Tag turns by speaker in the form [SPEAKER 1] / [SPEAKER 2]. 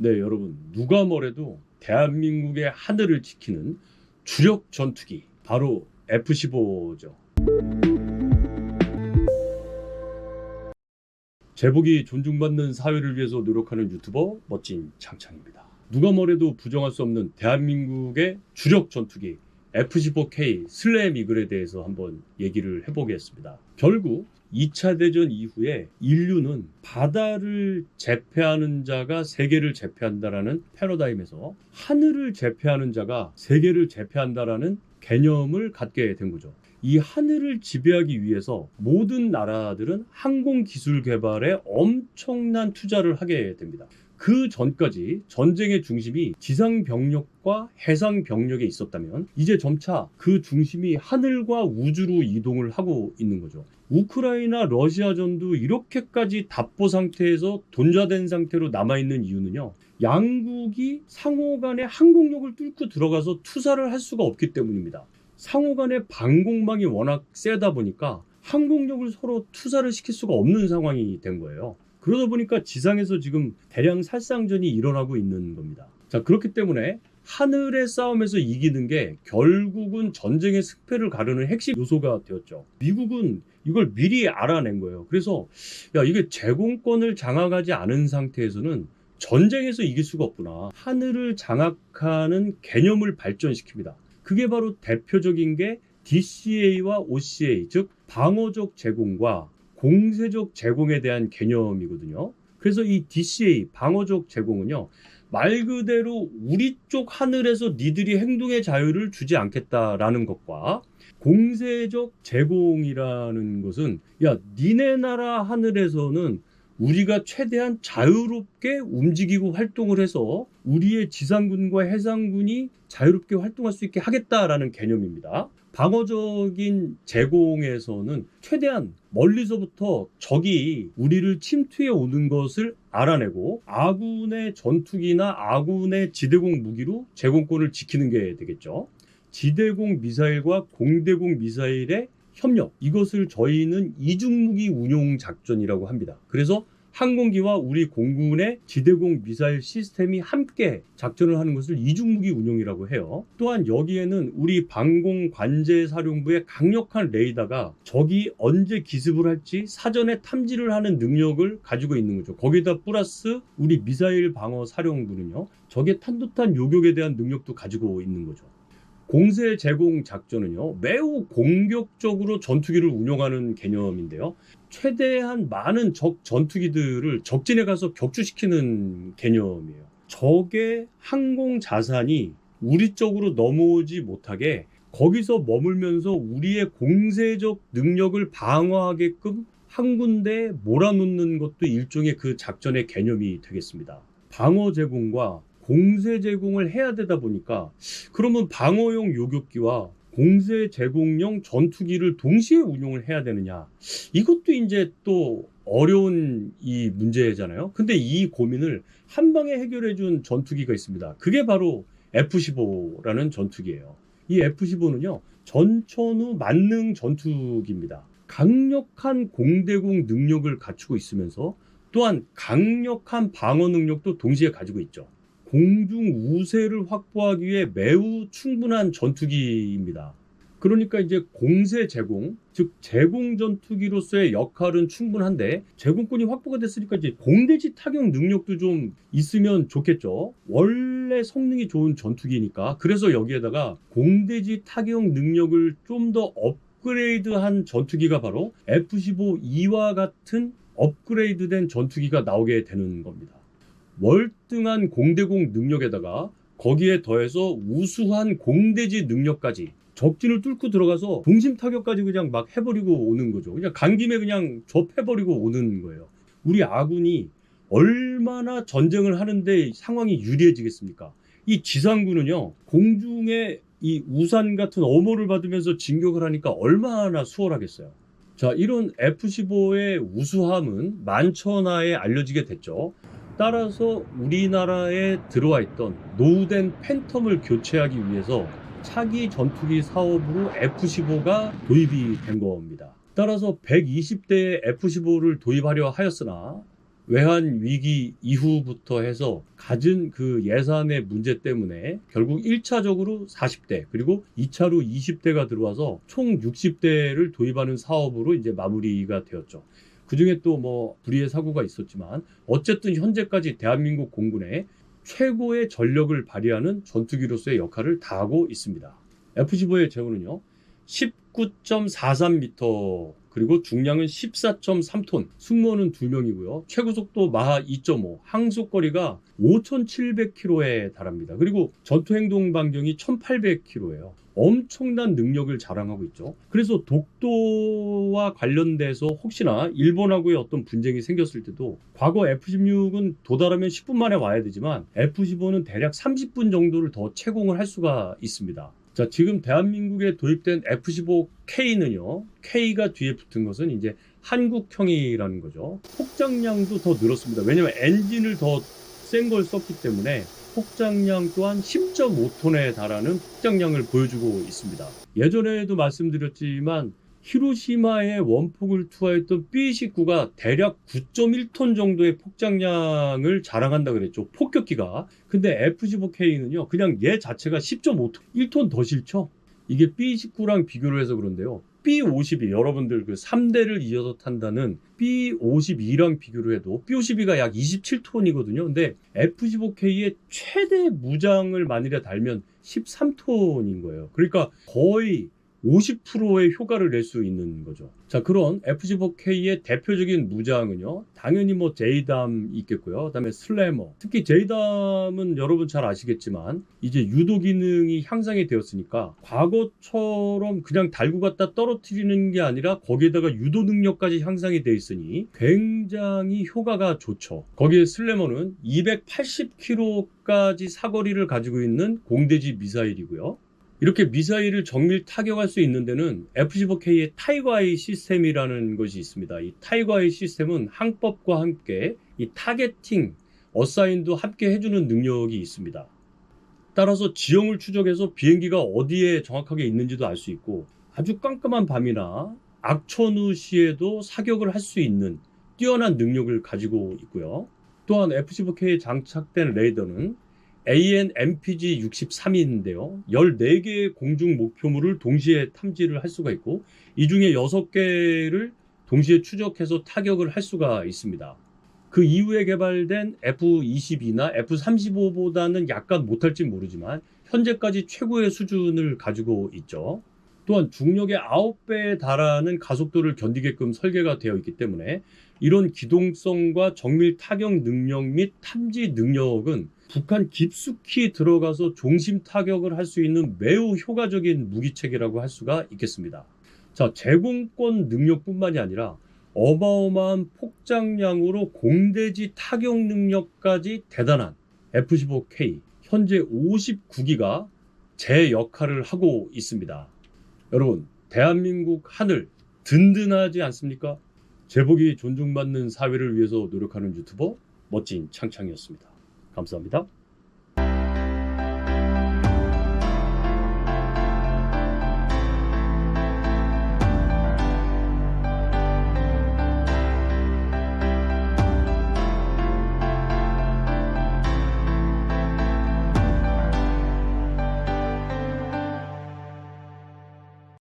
[SPEAKER 1] 네, 여러분, 누가 뭐래도 대한민국의 하늘을 지키는 주력 전투기, 바로 F-15죠. 제복이 존중받는 사회를 위해서 노력하는 유튜버 멋진 창창입니다. 누가 뭐래도 부정할 수 없는 대한민국의 주력 전투기 F-15K 슬램 이글에 대해서 한번 얘기를 해보겠습니다. 결국 2차 대전 이후에 인류는 바다를 제패하는 자가 세계를 제패한다라는 패러다임에서 하늘을 제패하는 자가 세계를 제패한다라는 개념을 갖게 된 거죠. 이 하늘을 지배하기 위해서 모든 나라들은 항공기술 개발에 엄청난 투자를 하게 됩니다. 그 전까지 전쟁의 중심이 지상병력과 해상병력에 있었다면 이제 점차 그 중심이 하늘과 우주로 이동을 하고 있는 거죠. 우크라이나 러시아전도 이렇게까지 답보 상태에서 돈좌된 상태로 남아있는 이유는요, 양국이 상호 간의 항공력을 뚫고 들어가서 투사를 할 수가 없기 때문입니다. 상호 간의 방공망이 워낙 세다 보니까 항공력을 서로 투사를 시킬 수가 없는 상황이 된 거예요. 그러다 보니까 지상에서 지금 대량 살상전이 일어나고 있는 겁니다. 자, 그렇기 때문에 하늘의 싸움에서 이기는 게 결국은 전쟁의 승패를 가르는 핵심 요소가 되었죠. 미국은 이걸 미리 알아낸 거예요. 그래서 이게 제공권을 장악하지 않은 상태에서는 전쟁에서 이길 수가 없구나. 하늘을 장악하는 개념을 발전시킵니다. 그게 바로 대표적인 게 DCA와 OCA, 즉 방어적 제공과 공세적 제공에 대한 개념이거든요. 그래서 이 DCA, 방어적 제공은요, 말 그대로 우리 쪽 하늘에서 니들이 행동의 자유를 주지 않겠다라는 것과, 공세적 제공이라는 것은 니네 나라 하늘에서는 우리가 최대한 자유롭게 움직이고 활동을 해서 우리의 지상군과 해상군이 자유롭게 활동할 수 있게 하겠다라는 개념입니다. 방어적인 제공에서는 최대한 멀리서부터 적이 우리를 침투해 오는 것을 알아내고 아군의 전투기나 아군의 지대공 무기로 제공권을 지키는 게 되겠죠. 지대공 미사일과 공대공 미사일의 협력, 이것을 저희는 이중무기 운용 작전이라고 합니다. 그래서 항공기와 우리 공군의 지대공 미사일 시스템이 함께 작전을 하는 것을 이중무기 운용이라고 해요. 또한 여기에는 우리 방공관제사령부의 강력한 레이더가 적이 언제 기습을 할지 사전에 탐지를 하는 능력을 가지고 있는 거죠. 거기다 플러스 우리 미사일 방어사령부는요, 적의 탄도탄 요격에 대한 능력도 가지고 있는 거죠. 공세 제공 작전은요, 매우 공격적으로 전투기를 운용하는 개념인데요, 최대한 많은 적 전투기들을 적진에 가서 격추시키는 개념이에요. 적의 항공 자산이 우리 쪽으로 넘어오지 못하게 거기서 머물면서 우리의 공세적 능력을 방어하게끔 한 군데에 몰아놓는 것도 일종의 그 작전의 개념이 되겠습니다. 방어 제공과 공세 제공을 해야 되다 보니까, 그러면 방어용 요격기와 공세 제공용 전투기를 동시에 운용을 해야 되느냐, 이것도 이제 또 어려운 이 문제잖아요. 근데 이 고민을 한 방에 해결해 준 전투기가 있습니다. 그게 바로 F-15라는 전투기예요. 이 F-15는요, 전천후 만능 전투기입니다. 강력한 공대공 능력을 갖추고 있으면서 또한 강력한 방어 능력도 동시에 가지고 있죠. 공중 우세를 확보하기 위해 매우 충분한 전투기입니다. 그러니까 이제 공세 제공, 즉 제공 전투기로서의 역할은 충분한데, 제공권이 확보가 됐으니까 이제 공대지 타격 능력도 좀 있으면 좋겠죠. 원래 성능이 좋은 전투기니까. 그래서 여기에다가 공대지 타격 능력을 좀 더 업그레이드한 전투기가 바로 F-15E와 같은 업그레이드된 전투기가 나오게 되는 겁니다. 월등한 공대공 능력에다가 거기에 더해서 우수한 공대지 능력까지, 적진을 뚫고 들어가서 동심 타격까지 그냥 막 해버리고 오는 거죠. 그냥 간 김에 그냥 접해버리고 오는 거예요. 우리 아군이 얼마나 전쟁을 하는데 상황이 유리해지겠습니까? 이 지상군은요, 공중에 이 우산 같은 어모를 받으면서 진격을 하니까 얼마나 수월하겠어요. 자, 이런 F-15의 우수함은 만천하에 알려지게 됐죠. 따라서 우리나라에 들어와 있던 노후된 팬텀을 교체하기 위해서 차기 전투기 사업으로 F-15가 도입이 된 겁니다. 따라서 120대의 F-15를 도입하려 하였으나 외환 위기 이후부터 해서 갖은 그 예산의 문제 때문에 결국 1차적으로 40대 그리고 2차로 20대가 들어와서 총 60대를 도입하는 사업으로 이제 마무리가 되었죠. 그중에 또 뭐 불의의 사고가 있었지만 어쨌든 현재까지 대한민국 공군의 최고의 전력을 발휘하는 전투기로서의 역할을 다하고 있습니다. F-15의 제호는요 19.43m 그리고 중량은 14.3톤, 승무원은 2명이고요. 최고속도 마하 2.5, 항속거리가 5,700km에 달합니다. 그리고 전투행동 반경이 1,800km예요. 엄청난 능력을 자랑하고 있죠. 그래서 독도와 관련돼서 혹시나 일본하고의 어떤 분쟁이 생겼을 때도 과거 F-16은 도달하면 10분 만에 와야 되지만 F-15는 대략 30분 정도를 더 채공을 할 수가 있습니다. 자, 지금 대한민국에 도입된 F-15K는요, K가 뒤에 붙은 것은 이제 한국형이라는 거죠. 폭장량도 더 늘었습니다. 왜냐면 엔진을 더 센 걸 썼기 때문에 폭장량 또한 10.5톤에 달하는 폭장량을 보여주고 있습니다. 예전에도 말씀드렸지만 히로시마에 원폭을 투하했던 B-29가 대략 9.1톤 정도의 폭장량을 자랑한다 그랬죠. 폭격기가. 근데 F-15K는요. 그냥 얘 자체가 10.5톤, 1톤 더 싫죠. 이게 B-29랑 비교를 해서 그런데요. B-52, 여러분들 그 3대를 이어서 탄다는 B-52랑 비교를 해도 B-52가 약 27톤이거든요. 근데 F-15K의 최대 무장을 만일에 달면 13톤인 거예요. 그러니까 거의 50%의 효과를 낼 수 있는 거죠. 자, 그런 F-15K의 대표적인 무장은요. 당연히 뭐 JDAM 있겠고요. 그다음에 슬래머. 특히 JDAM은 여러분 잘 아시겠지만 이제 유도 기능이 향상이 되었으니까 과거처럼 그냥 달고 갖다 떨어뜨리는 게 아니라 거기에다가 유도 능력까지 향상이 돼 있으니 굉장히 효과가 좋죠. 거기에 슬래머는 280km까지 사거리를 가지고 있는 공대지 미사일이고요. 이렇게 미사일을 정밀 타격할 수 있는 데는 F-15K의 타이거아이 시스템이라는 것이 있습니다. 이 타이거아이 시스템은 항법과 함께 이 타겟팅, 어사인도 함께 해주는 능력이 있습니다. 따라서 지형을 추적해서 비행기가 어디에 정확하게 있는지도 알 수 있고 아주 깜깜한 밤이나 악천후 시에도 사격을 할 수 있는 뛰어난 능력을 가지고 있고요. 또한 F-15K에 장착된 레이더는 AN/MPG-63인데요. 14개의 공중 목표물을 동시에 탐지를 할 수가 있고 이 중에 6개를 동시에 추적해서 타격을 할 수가 있습니다. 그 이후에 개발된 F-22나 F-35보다는 약간 못할지 모르지만 현재까지 최고의 수준을 가지고 있죠. 또한 중력의 9배에 달하는 가속도를 견디게끔 설계가 되어 있기 때문에 이런 기동성과 정밀 타격 능력 및 탐지 능력은 북한 깊숙이 들어가서 종심 타격을 할 수 있는 매우 효과적인 무기체계라고 할 수가 있겠습니다. 자, 제공권 능력뿐만이 아니라 어마어마한 폭장량으로 공대지 타격 능력까지 대단한 F-15K 현재 59기가 제 역할을 하고 있습니다. 여러분, 대한민국 하늘 든든하지 않습니까? 제복이 존중받는 사회를 위해서 노력하는 유튜버 멋진 창창이었습니다. 감사합니다.